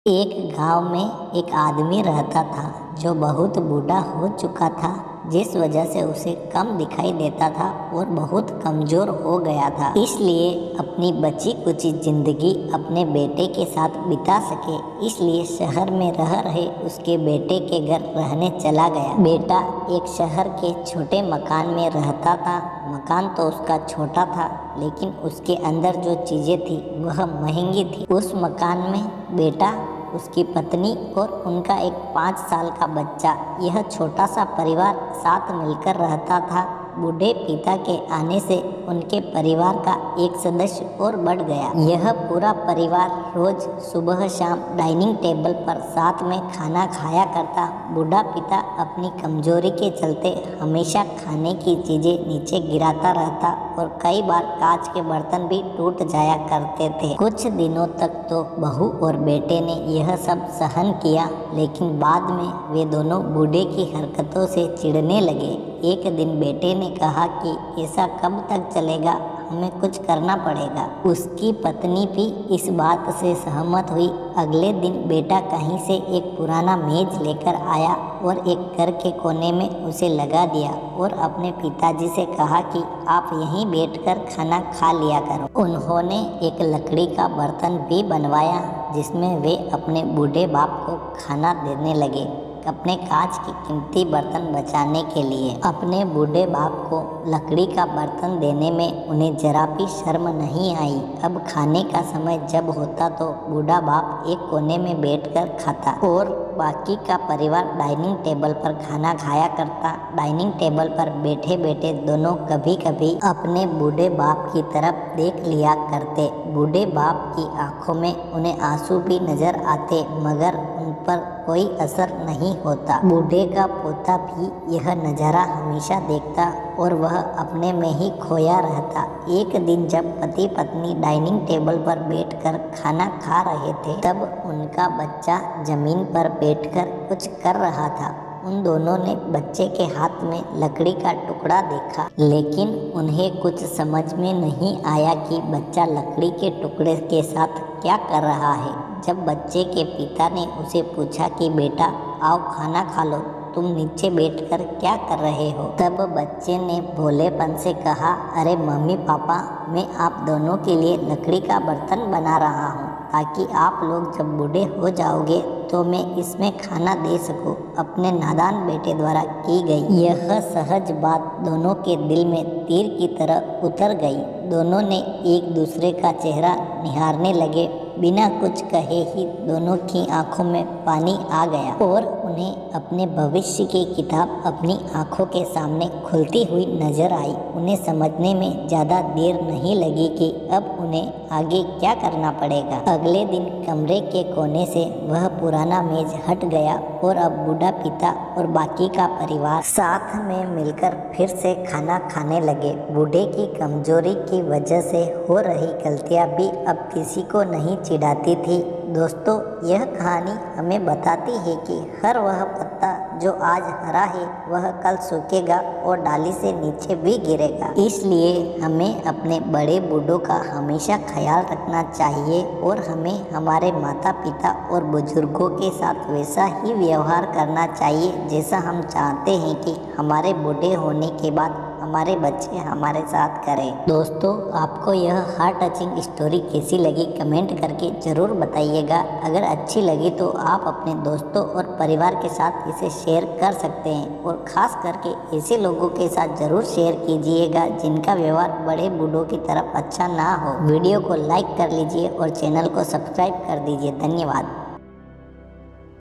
एक गांव में एक आदमी रहता था जो बहुत बूढ़ा हो चुका था, जिस वजह से उसे कम दिखाई देता था और बहुत कमज़ोर हो गया था। इसलिए अपनी बची कुची ज़िंदगी अपने बेटे के साथ बिता सके, इसलिए शहर में रह रहे उसके बेटे के घर रहने चला गया। बेटा एक शहर के छोटे मकान में रहता था। मकान तो उसका छोटा था, लेकिन उसके अंदर जो चीज़ें थी वह महंगी थी। उस मकान में बेटा, उसकी पत्नी और उनका एक 5 साल का बच्चा, यह छोटा सा परिवार साथ मिलकर रहता था। बूढ़े पिता के आने से उनके परिवार का एक सदस्य और बढ़ गया। यह पूरा परिवार रोज सुबह शाम डाइनिंग टेबल पर साथ में खाना खाया करता। बूढ़ा पिता अपनी कमजोरी के चलते हमेशा खाने की चीजें नीचे गिराता रहता और कई बार कांच के बर्तन भी टूट जाया करते थे। कुछ दिनों तक तो बहू और बेटे ने यह सब सहन किया, लेकिन बाद में वे दोनों बूढ़े की हरकतों से चिढ़ने लगे। एक दिन बेटे ने कहा कि ऐसा कब तक चलेगा, हमें कुछ करना पड़ेगा। उसकी पत्नी भी इस बात से सहमत हुई। अगले दिन बेटा कहीं से एक पुराना मेज लेकर आया और एक घर के कोने में उसे लगा दिया और अपने पिताजी से कहा कि आप यहीं बैठकर खाना खा लिया करो। उन्होंने एक लकड़ी का बर्तन भी बनवाया जिसमें वे अपने बूढ़े बाप को खाना देने लगे, अपने कांच के कीमती बर्तन बचाने के लिए। अपने बूढ़े बाप को लकड़ी का बर्तन देने में उन्हें जरा भी शर्म नहीं आई। अब खाने का समय जब होता तो बूढ़ा बाप एक कोने में बैठकर खाता और बाकी का परिवार डाइनिंग टेबल पर खाना खाया करता। डाइनिंग टेबल पर बैठे बैठे दोनों कभी कभी अपने बूढ़े बाप की तरफ देख लिया करते। बूढ़े बाप की आंखों में उन्हें आंसू भी नजर आते, मगर उन पर कोई असर नहीं होता। बूढ़े का पोता भी यह नज़ारा हमेशा देखता और वह अपने में ही खोया रहता। एक दिन जब पति पत्नी डाइनिंग टेबल पर बैठकर खाना खा रहे थे, तब उनका बच्चा जमीन पर बैठकर कुछ कर रहा था। उन दोनों ने बच्चे के हाथ में लकड़ी का टुकड़ा देखा, लेकिन उन्हें कुछ समझ में नहीं आया कि बच्चा लकड़ी के टुकड़े के साथ क्या कर रहा है। जब बच्चे के पिता ने उसे पूछा कि बेटा आओ खाना खा लो, तुम नीचे बैठकर क्या कर रहे हो, तब बच्चे ने भोलेपन से कहा, अरे मम्मी पापा, मैं आप दोनों के लिए लकड़ी का बर्तन बना रहा हूँ ताकि आप लोग जब बूढ़े हो जाओगे तो मैं इसमें खाना दे सकूं। अपने नादान बेटे द्वारा की गई यह सहज बात दोनों के दिल में तीर की तरह उतर गई। दोनों ने एक दूसरे का चेहरा निहारने लगे। बिना कुछ कहे ही दोनों की आंखों में पानी आ गया और उन्हें अपने भविष्य की किताब अपनी आंखों के सामने खुलती हुई नजर आई। उन्हें समझने में ज़्यादा देर नहीं लगी कि अब उन्हें आगे क्या करना पड़ेगा। अगले दिन कमरे के कोने से वह पुराना मेज हट गया और अब बूढ़ा पिता और बाकी का परिवार साथ में मिलकर फिर से खाना खाने लगे। बूढ़े की कमजोरी की वजह से हो रही गलतियां भी अब किसी को नहीं चिढ़ाती थी। दोस्तों, यह कहानी हमें बताती है कि हर वह पत्ता जो आज हरा है वह कल सूखेगा और डाली से नीचे भी गिरेगा। इसलिए हमें अपने बड़े बूढ़ों का हमेशा ख्याल रखना चाहिए और हमें हमारे माता पिता और बुजुर्गों के साथ वैसा ही व्यवहार करना चाहिए जैसा हम चाहते हैं कि हमारे बूढ़े होने के बाद हमारे बच्चे हमारे साथ करें। दोस्तों, आपको यह हार्ट टचिंग स्टोरी कैसी लगी कमेंट करके ज़रूर बताइएगा। अगर अच्छी लगी तो आप अपने दोस्तों और परिवार के साथ इसे शेयर कर सकते हैं और ख़ास करके ऐसे लोगों के साथ ज़रूर शेयर कीजिएगा जिनका व्यवहार बड़े बूढ़ों की तरफ अच्छा ना हो। वीडियो को लाइक कर लीजिए और चैनल को सब्सक्राइब कर दीजिए। धन्यवाद।